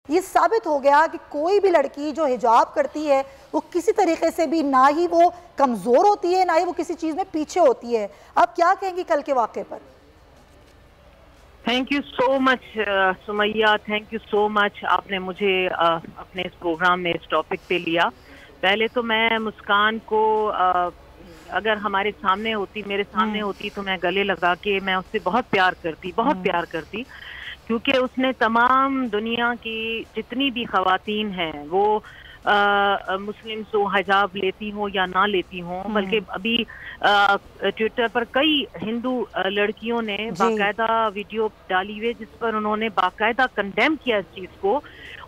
یہ ثابت ہو گیا کہ کوئی بھی لڑکی جو حجاب کرتی ہے وہ کسی طریقے سے بھی نہ ہی وہ کمزور ہوتی ہے، نہ ہی وہ کسی چیز میں پیچھے ہوتی ہے. آپ کیا کہیں گی کل کے واقعے پر؟ Thank you so much Sumaiya, thank you so much. آپ نے مجھے اپنے اس پروگرام میں اس ٹاپک پہ لیا. پہلے تو میں مسکان کو اگر ہمارے سامنے ہوتی، میرے سامنے ہوتی، تو میں گلے لگا کے میں اس سے بہت پیار کرتی کیونکہ اس نے تمام دنیا کی جتنی بھی خواتین ہیں وہ مسلم سو حجاب لیتی ہوں یا نہ لیتی ہوں، بلکہ ابھی ٹویٹر پر کئی ہندو لڑکیوں نے باقاعدہ ویڈیو ڈالی ہوئے جس پر انہوں نے باقاعدہ کنڈیم کیا اس چیز کو.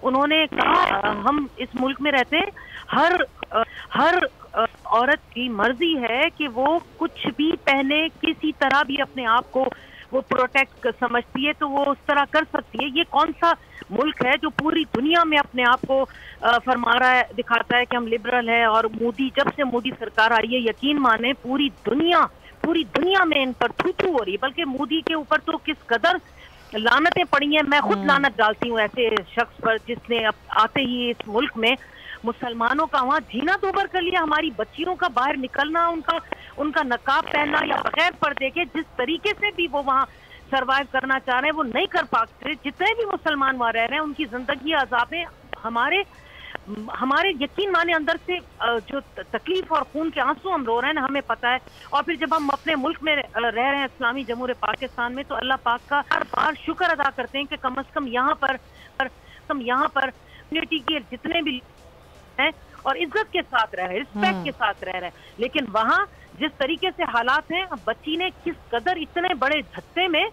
انہوں نے کہا ہم اس ملک میں رہتے ہیں، ہر عورت کی مرضی ہے کہ وہ کچھ بھی پہنے، کسی طرح بھی اپنے آپ کو وہ پروٹیکٹ سمجھتی ہے تو وہ اس طرح کر سکتی ہے. یہ کون سا ملک ہے جو پوری دنیا میں اپنے آپ کو فرما رہا ہے، دکھاتا ہے کہ ہم لبرل ہے؟ اور جب سے مودی سرکار آئی ہے، یقین مانے پوری دنیا میں ان پر تھو ہو رہی ہے. بلکہ مودی کے اوپر تو کس قدر لعنتیں پڑی ہیں. میں خود لعنت ڈالتی ہوں ایسے شخص پر جس نے آتے ہی اس ملک میں مسلمانوں کا وہاں جینا دوبر کر لیا. ہماری بچیوں کا باہر نکلنا، ان کا نقاب پہننا یا بغیر پردے کے جس طریقے سے بھی وہ وہاں سروائیو کرنا چاہ رہے ہیں وہ نہیں کر پاتے. جتنے بھی مسلمان وہاں رہ رہے ہیں ان کی زندگی عذاب ہے. ہمارے یقین مانے اندر سے جو تکلیف اور خون کے آنسو ہم رو رہے ہیں نا، ہمیں پتہ ہے. اور پھر جب ہم اپنے ملک میں رہ رہے ہیں اسلامی جمہوریہ پاکستان میں، تو اللہ پاک کا ہر بار شکر ادا کرتے ہیں کہ کم از کم یہاں پر کمیونٹی کے جتنے بھی ہیں اور عزت کے ساتھ رہ رہے ہیں، رسپیکٹ کے ساتھ رہ رہے ہیں. لیکن وہاں جس طریقے سے حالات ہیں، بچی نے کس قدر اتنے بڑے دھتے میں،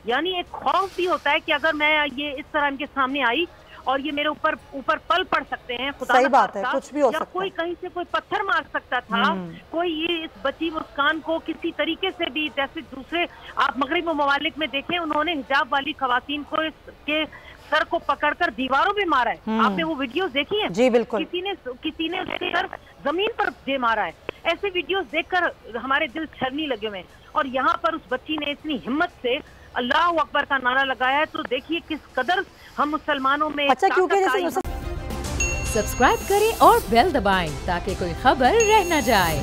یعنی ایک خوف بھی ہوتا ہے کہ اگر میں یہ اس طرح ان کے سامنے آئی اور یہ میرے اوپر پل پڑ سکتے ہیں، خدا صحیح بات ہے، کچھ بھی ہو سکتا ہے، کوئی کہیں سے کوئی پتھر مار سکتا تھا، کوئی یہ اس بچی مسکان کو کسی طریقے سے بھی، جیسے دوسرے آپ مغربی ممالک میں دیکھیں انہوں نے حجاب والی خواتین کو کے سر کو پکڑ کر دیواروں پہ مارا ہے. آپ نے وہ ویڈیوز دیکھی ہیں؟ جی بالکل. کسی نے اس کے سر زمین پر دے مارا ہے. ایسے ویڈیوز دیکھ کر ہمارے دل چھرنے لگے ہوئے ہیں. اور یہاں پر اس بچی نے اتنی ہمت سے اللہ اکبر کا نعرہ لگایا ہے. تو دیکھیے کس قدر ہم مسلمانوں میں سبسکرائب کریں اور بیل دبائیں تاکہ کوئی خبر رہ نہ جائے.